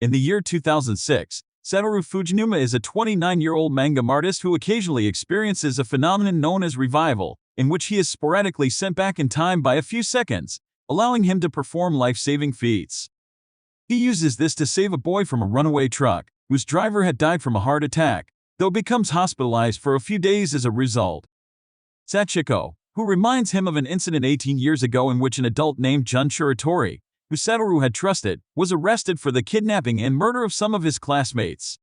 In the year 2006, Satoru Fujinuma is a 29-year-old manga artist who occasionally experiences a phenomenon known as revival, in which he is sporadically sent back in time by a few seconds, allowing him to perform life-saving feats. He uses this to save a boy from a runaway truck, whose driver had died from a heart attack, though becomes hospitalized for a few days as a result. Sachiko, who reminds him of an incident 18 years ago in which an adult named Jun Shiratori, who Satoru had trusted, was arrested for the kidnapping and murder of some of his classmates.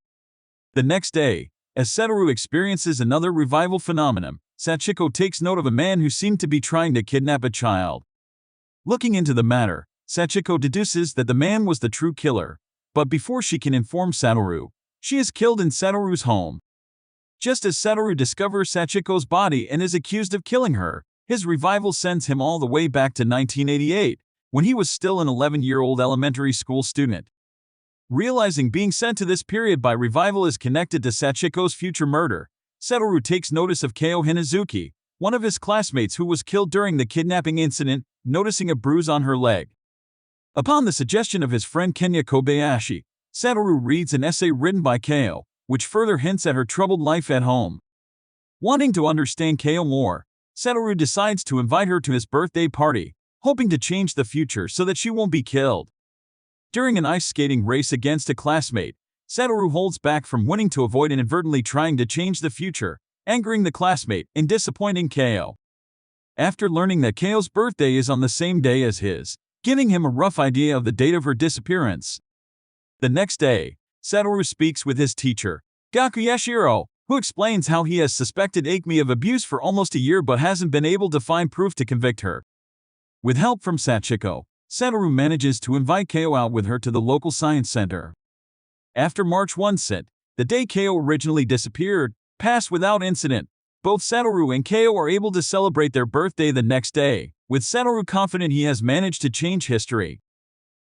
The next day, as Satoru experiences another revival phenomenon, Sachiko takes note of a man who seemed to be trying to kidnap a child. Looking into the matter, Sachiko deduces that the man was the true killer, but before she can inform Satoru, she is killed in Satoru's home. Just as Satoru discovers Sachiko's body and is accused of killing her, his revival sends him all the way back to 1988, when he was still an 11-year-old elementary school student. Realizing being sent to this period by revival is connected to Sachiko's future murder, Satoru takes notice of Kayo Hinazuki, one of his classmates who was killed during the kidnapping incident, noticing a bruise on her leg. Upon the suggestion of his friend Kenya Kobayashi, Satoru reads an essay written by Kayo, which further hints at her troubled life at home. Wanting to understand Kayo more, Satoru decides to invite her to his birthday party, hoping to change the future so that she won't be killed. During an ice skating race against a classmate, Satoru holds back from winning to avoid inadvertently trying to change the future, angering the classmate and disappointing Kayo. After learning that Kayo's birthday is on the same day as his, giving him a rough idea of the date of her disappearance. The next day, Satoru speaks with his teacher, Gaku Yashiro, who explains how he has suspected Akemi of abuse for almost a year but hasn't been able to find proof to convict her. With help from Sachiko, Satoru manages to invite Kayo out with her to the local science center. After March 1 sit, the day Kayo originally disappeared, passed without incident. Both Satoru and Kayo are able to celebrate their birthday the next day, with Satoru confident he has managed to change history.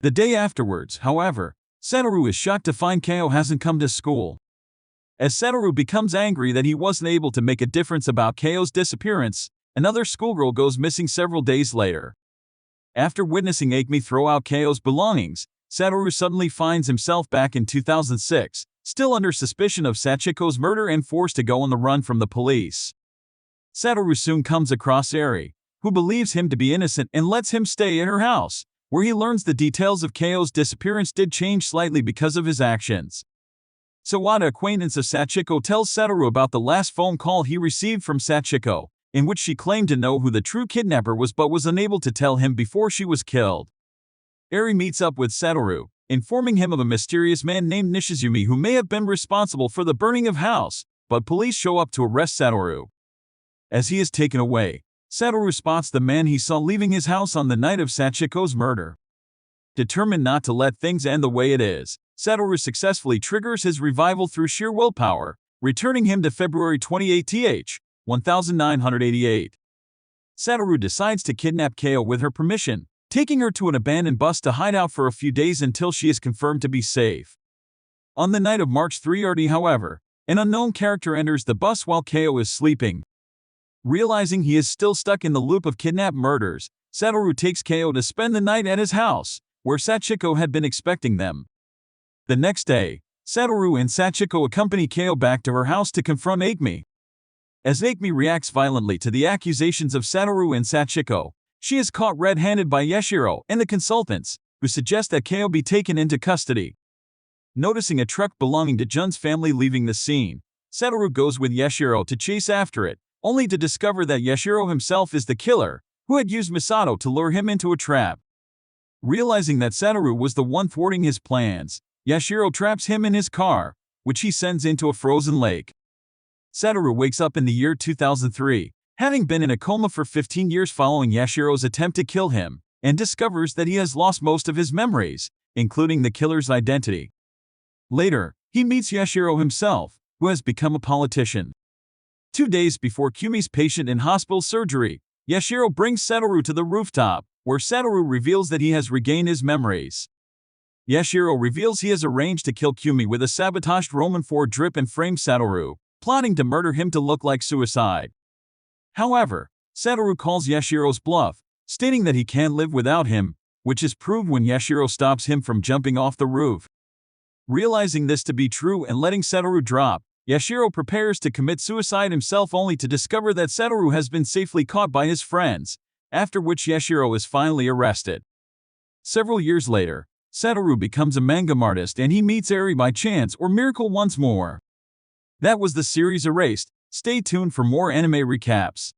The day afterwards, however, Satoru is shocked to find Kayo hasn't come to school. As Satoru becomes angry that he wasn't able to make a difference about Kayo's disappearance, another schoolgirl goes missing several days later. After witnessing Akemi throw out Kayo's belongings, Satoru suddenly finds himself back in 2006, still under suspicion of Sachiko's murder and forced to go on the run from the police. Satoru soon comes across Eri, who believes him to be innocent and lets him stay at her house, where he learns the details of Kayo's disappearance did change slightly because of his actions. Sawada, acquaintance of Sachiko, tells Satoru about the last phone call he received from Sachiko, in which she claimed to know who the true kidnapper was but was unable to tell him before she was killed. Eri meets up with Satoru, informing him of a mysterious man named Nishizumi who may have been responsible for the burning of house, but police show up to arrest Satoru. As he is taken away, Satoru spots the man he saw leaving his house on the night of Sachiko's murder. Determined not to let things end the way it is, Satoru successfully triggers his revival through sheer willpower, returning him to February 28th, 1988. Satoru decides to kidnap Kayo with her permission, taking her to an abandoned bus to hide out for a few days until she is confirmed to be safe. On the night of March 3rd, however, an unknown character enters the bus while Kayo is sleeping. Realizing he is still stuck in the loop of kidnap murders, Satoru takes Kayo to spend the night at his house, where Sachiko had been expecting them. The next day, Satoru and Sachiko accompany Kayo back to her house to confront Akemi. As Akemi reacts violently to the accusations of Satoru and Sachiko, she is caught red-handed by Yashiro and the consultants, who suggest that Kayo be taken into custody. Noticing a truck belonging to Jun's family leaving the scene, Satoru goes with Yashiro to chase after it, only to discover that Yashiro himself is the killer, who had used Misato to lure him into a trap. Realizing that Satoru was the one thwarting his plans, Yashiro traps him in his car, which he sends into a frozen lake. Satoru wakes up in the year 2003, having been in a coma for 15 years following Yashiro's attempt to kill him, and discovers that he has lost most of his memories, including the killer's identity. Later, he meets Yashiro himself, who has become a politician. 2 days before Kumi's patient in hospital surgery, Yashiro brings Satoru to the rooftop, where Satoru reveals that he has regained his memories. Yashiro reveals he has arranged to kill Kumi with a sabotaged Roman 4 drip and frame Satoru, plotting to murder him to look like suicide. However, Satoru calls Yashiro's bluff, stating that he can't live without him, which is proved when Yashiro stops him from jumping off the roof. Realizing this to be true and letting Satoru drop, Yashiro prepares to commit suicide himself only to discover that Satoru has been safely caught by his friends, after which Yashiro is finally arrested. Several years later, Satoru becomes a manga artist and he meets Eri by chance or miracle once more. That was the series Erased. Stay tuned for more anime recaps.